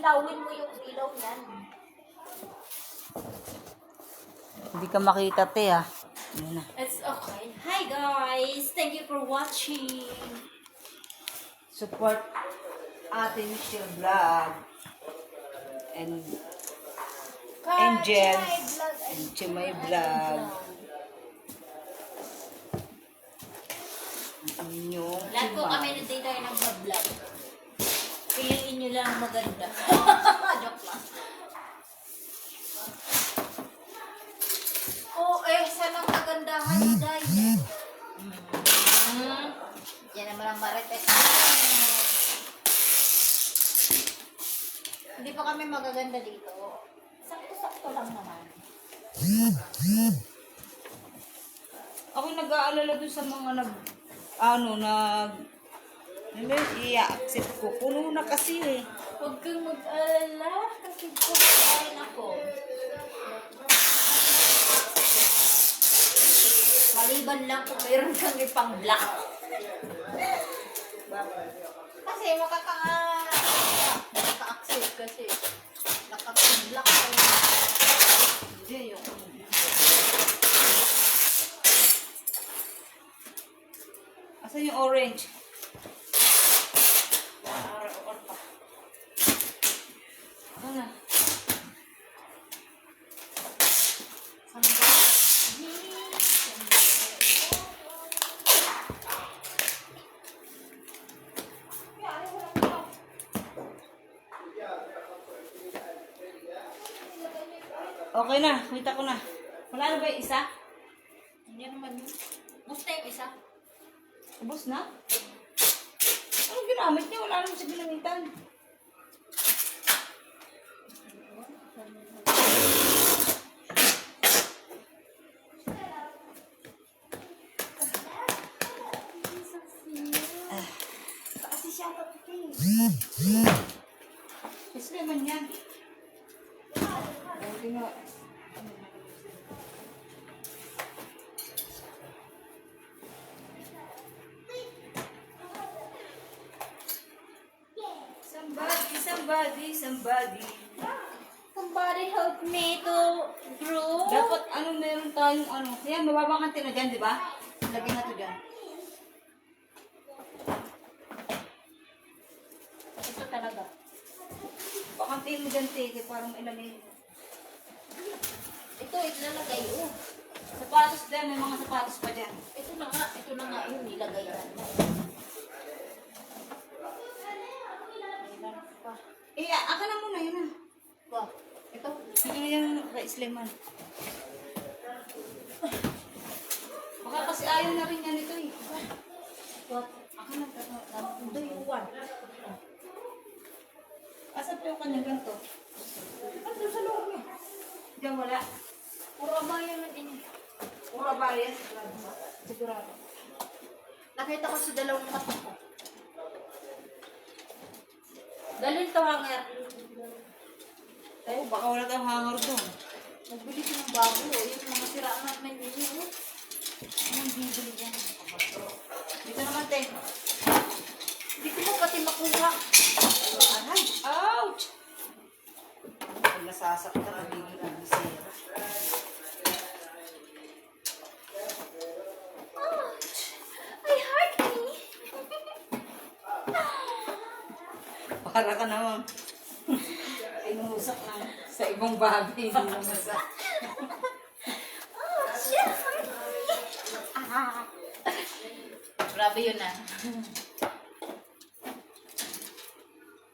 Ilawin mo yung ilaw niyan. Hindi ka makita, te, ah. Ayan na. It's okay. Hi guys! Thank you for watching. Support Ate Michelle Vlog. And Angel. And Chimay Vlog. Ang inyong Lahat po Chimay. kami na tayo nag-vlog. Piliin nyo lang maganda. Joke lang. Oh, saan ang kagandahan ni Day? Yan naman ang marites. Hindi pa kami magaganda dito. Sakto-sakto lang naman. Ako nag-aalala dun sa mga i-accept ko. Puno na kasi eh. Huwag kang mag-alala kasi kumain ako. Maliban lang kung mayroon kang ipang-block. Kasi makaka-accept kasi nakapag-block ka na. Hindi, yung asan yung orange? Ano? Okay na, kita ko na. Wala na ba yung isa? Hindi naman yun. Gusto yung isa? Ubus na? Anong ginamit niya? Wala naman sa ginamitan. Kasi siya kapatid. Mas naman yan. Okay nga. Somebody. Somebody help me to grow. Dapat meron tayong Yan, mababang kantin na dyan, di ba? Lagyan na to dyan. Ito talaga. Pakantin mo dyan, te. Parang ilagay. Ito, ilalagay. Sapatos dyan, may mga sapatos pa dyan. Ito na nga yung nilagay na. Aka na muna, yun na. Ito. Ito na yung kay Sleman. Baka kasi ayaw na rin yan ito eh. What? Aka na, Do you want? Asa pa yung kanyang ganito? Ano sa loob niya? Diyan wala. Puro abaya man ini. Pura bayas. Sigurado. Nakita ko sa dalawang mata ko. Dalhin to hanger. Oo, baka wala tayong hanger doon. Nagbili ko ng bago. Yung mga siraan naman ninyo. Anong bibili dyan? Dito naman, te. Hindi ko mo pati makuha. Aray! Ouch! Ay, nasasaktan ang bigil ng bisera. Ouch! Ay, hurt me. Para ka naman. Inuusak lang sa ibang bagay. Hindi naman sa... Ouch! Yeah, hurt me. Grabe yun ah.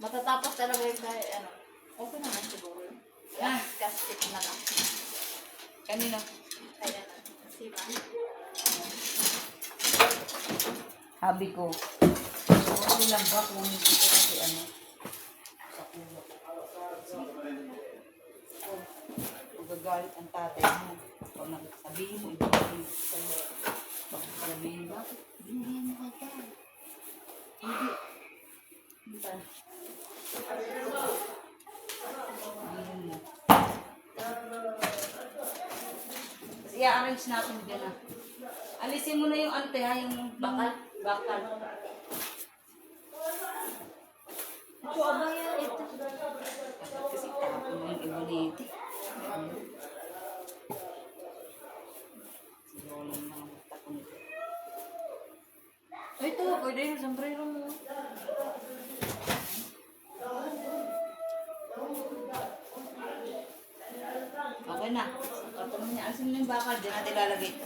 Matatapos talaga yung kaya okay naman siguro yun. Gasket na lang. Kanina. Kaya na. Kasi ba? Habi ko. Okay lang ba kung hindi ko kasi sa kulo. Magagalit ang tatay mo. Pag sabihin mo, ibigay sa'yo. Bakit sabihin ba? Hindi mo kaya. Hindi. Hindi ba? Kasi i-arrange natin dyan ah. Alisin mo na yung yung Bakal? bakal. Ito, abaya, ito. Kasi tapon mo yung ibonete. Siguro lang mga tapon ito. Ay, ito, pwede yung sombrero mo. Okay na. Tapon mo niya. Alisin mo yung bakal. Diyan natin lalagay ito.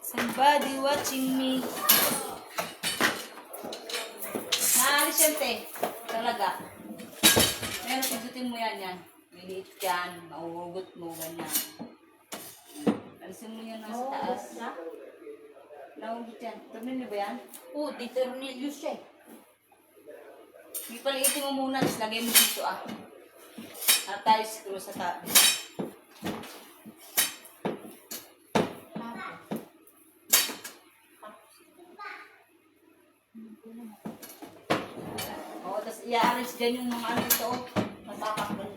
Somebody watching me. Naalis yan, te. Talaga. Meron, pigutin mo yan. Maliit yan. Mauhugot mo, ganyan. Alisin mo yan nasa taas. Na? Nahugot yan. Tumin niyo ba yan? Oh, di Tornilius siya eh. Ipaliitin mo muna, tapos lagay mo dito At tayo screw sa tabi. Oo, tapos i-arrange dyan yung mga ano ito. Matatanggal.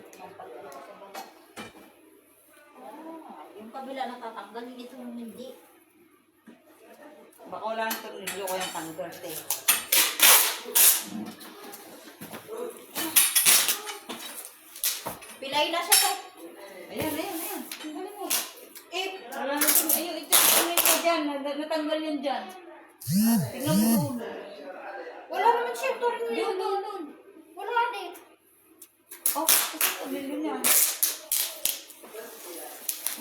Yung kabila natatanggal, ito yung hindi. Baka wala ng tornilyo ko yung tanggal, te. Pilay na siya to. Ayan. Tanggalin mo. Wala na ito. Ayun, ito. Tingnan mo dyan. Natanggal yan dyan. Tingnan mo dulo. Wala naman siya Tornilius. Doon. Wala din. Oh, kasi tornilyo niya.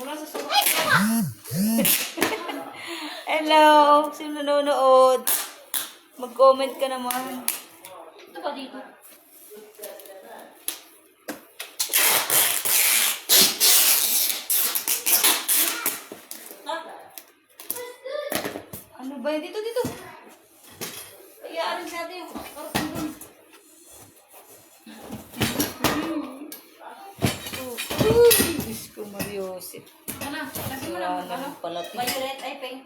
Wala sa sulat. Hello! Sino nanonood? Mag-comment ka naman. Ito ba dito? Ano ba yun? Dito. Iyaarin natin yung karton dun. Diyos ko, Mariosip. Ano? Lagi mo Wala lang. naman pala. Violet ay pink.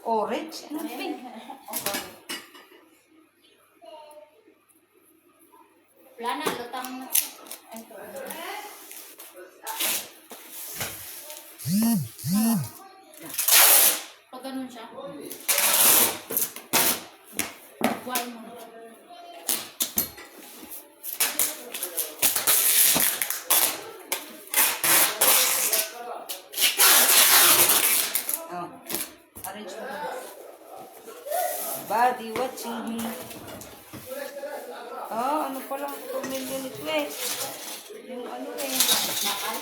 Orange? Ano pink? Wala na, lutang. Ay, ito. Pag ganun siya. Wal mo. Oh. Arrange mo. Body watching me. Ano pala? Tornilyo nito eh. Yung ano eh. Nakal.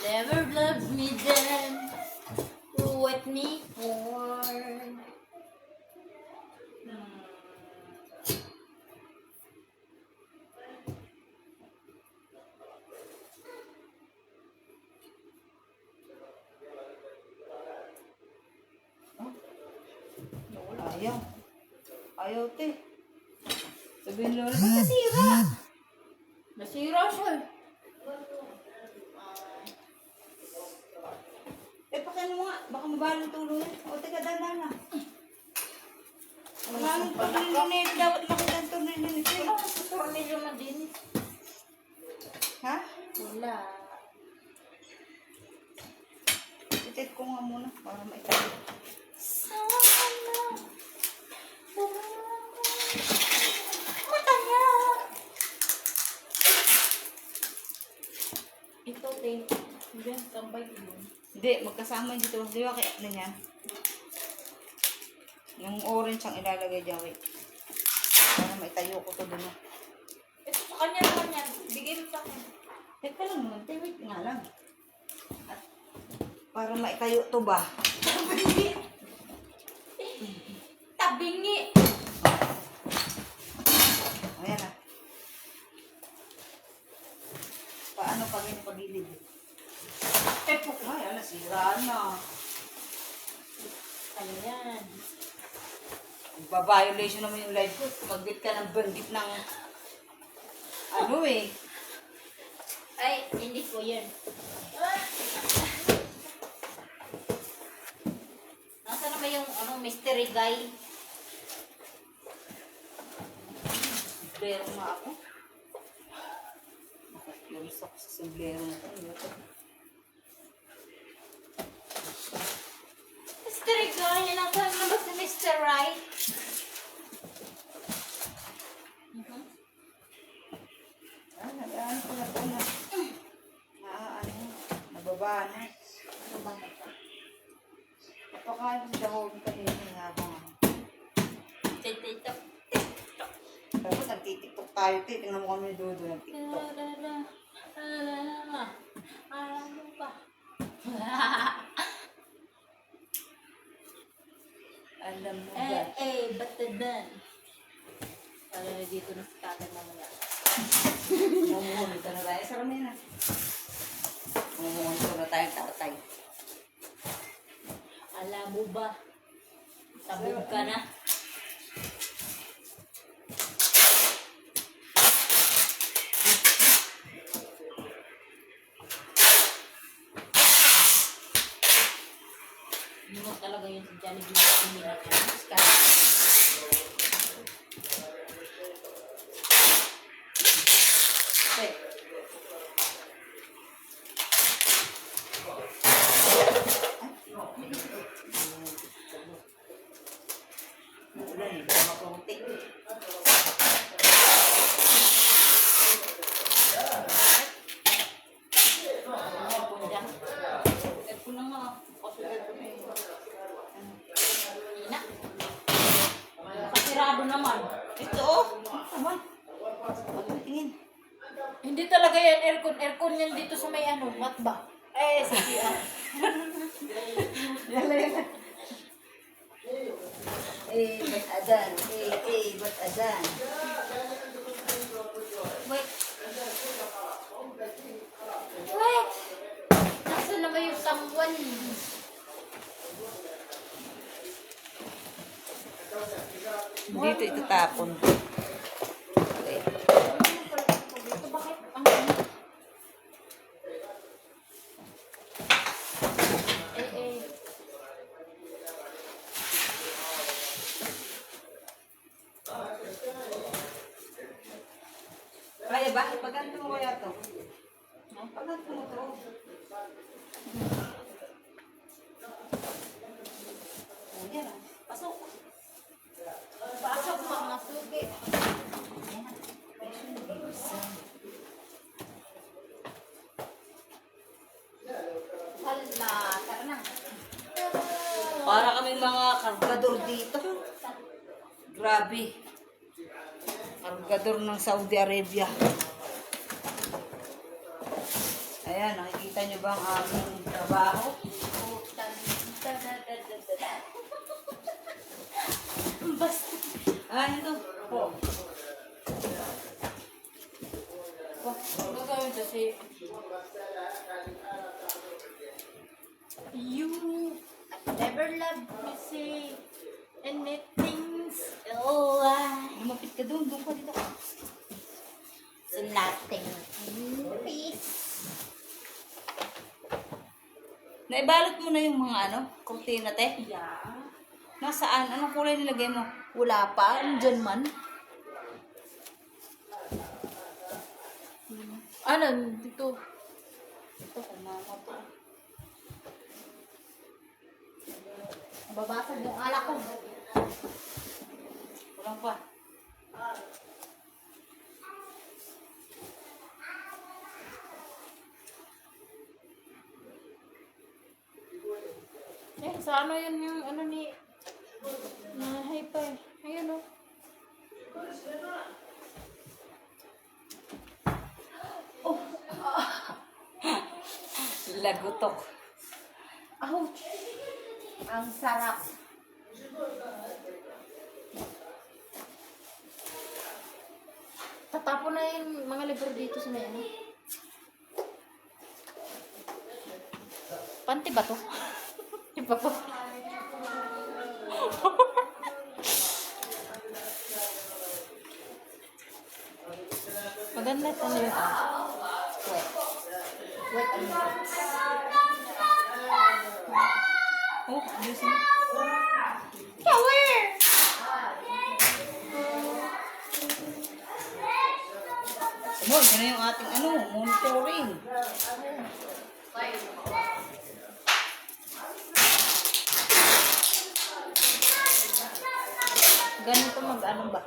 Never loved me then. What me for? Ayaw, te. Sabihin mo na, ba't nasira? Nasira siya. Pakiano mo nga. Baka mabalang tulong yan. O, teka, dahan na. Wala nang tornilyo na yun. Dapat makita ang tornilyo nito. Wala kasi tornilyo man din. Ha? Wala. Itit ko nga muna para maitabi. Mata niya. Ito, te. Diyan, tambay yun. Hindi, magkasama dito. Di ba kaya na yan? Yung orange ang ilalagay dyan. Wait. Para maitayo ko to dun. Ito sa kanya naman yan. Bigay mo sa akin. Teka lang naman. Wait nga lang. At para maitayo to ba? Tabingi. Ayan na. Paano pag yung pagilid? Tepok nga. Ayan, nasira na. Ano yan? Ba-violation naman yung live ko. Magbit ka ng bandit ng ano eh. Ay, Hindi ko yan. Nasaan naman yung mystery guy? Sombrero nga ako. Nakikiulis ako sa sombrero na ito. Mystery guy, nasaan na ba si Mr. Right? Nagaan ko na ito na. Nababa na. Napakain ko dahon kanina nga ako. TikTok. Tapos nagtitiktok tayo. Tingnan mo kami dodo nagtiktok. Ano ba? Alam mo ba? Batadan. Para dito na si tatay mamaya. Mumuhuli ka na tayo. Sarap na yun ah. Mumuhuli ka na tayong tatay. Alam mo ba? Sabog ka na. Hindi mo talaga yun sa Jollibee na kumilat ka. Okay. Ulan, hindi ka makunti. Ito na nga. Ina. Kasirado naman. Ito oh. Naman. Tingin. Hindi talaga yan aircon. Aircon yan dito sa may matba. Sa CR. Yala. Ba't adan? Ba't adan? Wait. Wait. Nasaan naman yung someone? Dito itatapon. Okay. Ito bakit? Kaya ba? Ipaganto mo kaya to? Ipaganto mo to. Yan ah. Pasok. Pasok mga sugi. Hala, tara na. Para kaming mga kargador dito. Grabe. Kargador ng Saudi Arabia. Ayan, nakikita nyo ba ang aming trabaho? Basta. Ito. Po. Ano gawin to si... You never loved me say anything's alright. Lumapit ka doon. Doon ka dito. So nothing. Peace. Naibalot mo na yung mga kurtina, te? Yeah. Nasaan? Anong kulay nilagay mo? Wala pa. Andyan man. Ano? Dito. Ito, kumama to. Babasag yung alak ko. Walang pa. Sa ano yun yung ni... Nahay pa eh. Ayun Lagutok. Ouch! Ang sarap. Tatapon na yung mga libro dito sa may Panty ba to? Iba po. Maganda ito yun. Wait. Wait, ano? Oh, Diyos mo. Shower! Boy, yan na yung ating monitoring. Ganito mag-ano ba?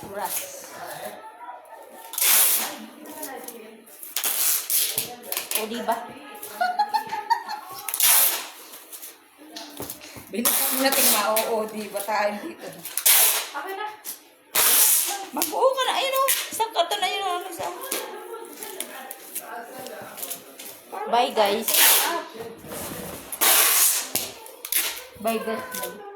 Brush. O, diba? Binukang natin ma-oo, diba tayo dito? Okay na. Mag-oo ka na, ayun o. Isang karton na yun. Bye guys. Bye guys.